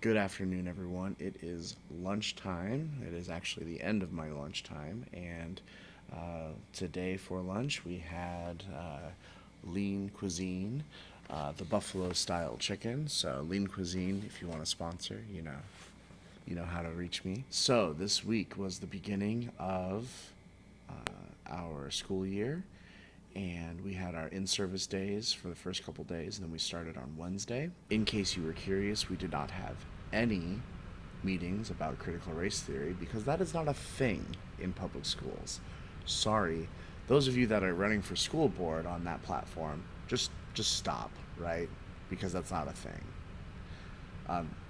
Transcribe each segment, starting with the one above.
Good afternoon, everyone. It is lunchtime. It is actually the end of my lunchtime, and today for lunch we had lean cuisine, the buffalo style chicken. So lean cuisine, if you want to sponsor, you know how to reach me. So this week was the beginning of our school year, and we had our in-service days for the first couple days, and then we started on Wednesday. In case you were curious, we did not have any meetings about critical race theory because that is not a thing in public schools. Sorry, those of you that are running for school board on that platform, just stop, right? Because that's not a thing.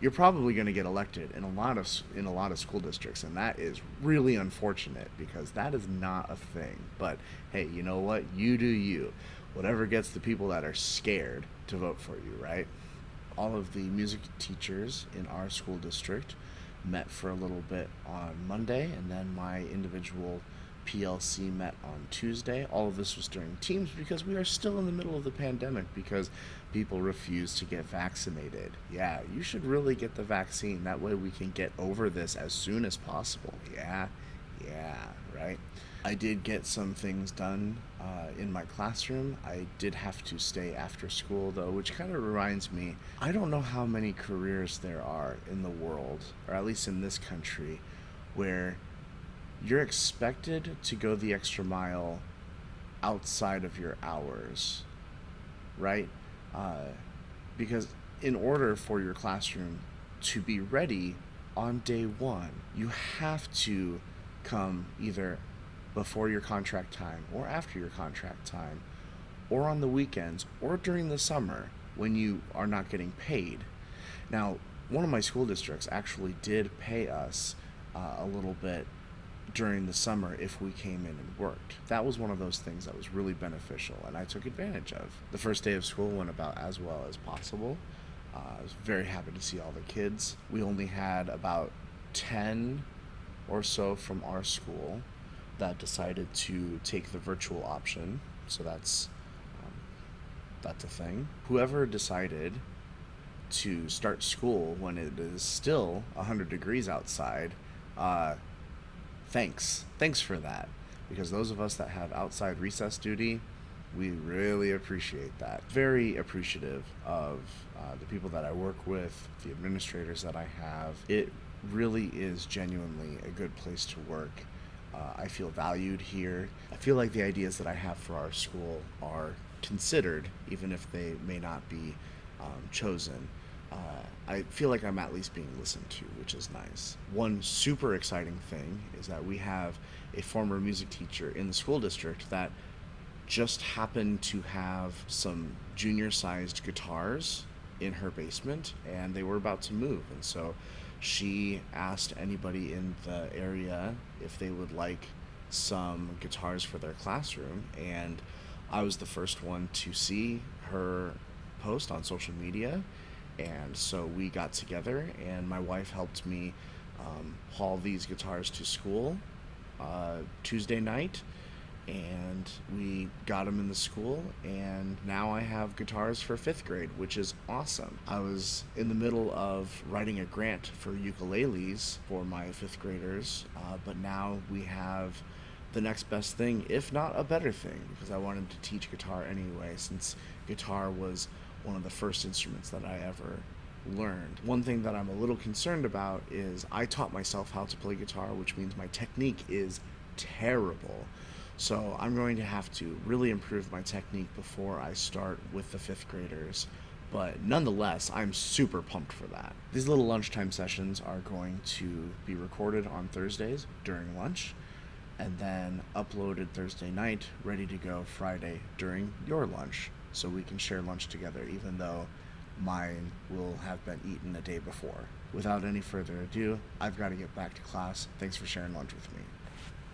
You're probably going to get elected in a lot of school districts, and that is really unfortunate because that is not a thing. But hey, you know what? You do you. Whatever gets the people that are scared to vote for you, right? All of the music teachers in our school district met for a little bit on Monday, and then my individual PLC met on Tuesday. All of this was during Teams because we are still in the middle of the pandemic because people refuse to get vaccinated. Yeah, you should really get the vaccine. That way we can get over this as soon as possible. Yeah, right? I did get some things done in my classroom. I did have to stay after school, though, which kind of reminds me I don't know how many careers there are in the world, or at least in this country, where you're expected to go the extra mile outside of your hours, right? Uh, because in order for your classroom to be ready on day one, you have to come either before your contract time or after your contract time or on the weekends or during the summer when you are not getting paid. Now, one of my school districts actually did pay us a little bit during the summer if we came in and worked. That was one of those things that was really beneficial and I took advantage of. The first day of school went about as well as possible. I was very happy to see all the kids. We only had about 10 or so from our school that decided to take the virtual option. So um, that's a thing. Whoever decided to start school when it is still 100 degrees outside, uh, thanks for that, because those of us that have outside recess duty, we really appreciate that. Very appreciative of the people that I work with, the administrators that I have. It really is genuinely a good place to work. I feel valued here. I feel like the ideas that I have for our school are considered, even if they may not be chosen. uh, I feel like I'm at least being listened to, which is nice. One super exciting thing is that we have a former music teacher in the school district that just happened to have some junior sized guitars in her basement and they were about to move. And so she asked anybody in the area if they would like some guitars for their classroom. And I was the first one to see her post on social media, and so we got together and my wife helped me haul these guitars to school Tuesday night, and we got them in the school, and now I have guitars for fifth grade, which is awesome. I was in the middle of writing a grant for ukuleles for my fifth graders, but now we have the next best thing, if not a better thing, because I wanted to teach guitar anyway, since guitar was one of the first instruments that I ever learned. One thing that I'm a little concerned about is I taught myself how to play guitar, which means my technique is terrible. So I'm going to have to really improve my technique before I start with the fifth graders. But nonetheless, I'm super pumped for that. These little lunchtime sessions are going to be recorded on Thursdays during lunch, and then uploaded Thursday night, ready to go Friday during your lunch, so we can share lunch together, even though mine will have been eaten a day before. Without any further ado, I've got to get back to class. Thanks for sharing lunch with me.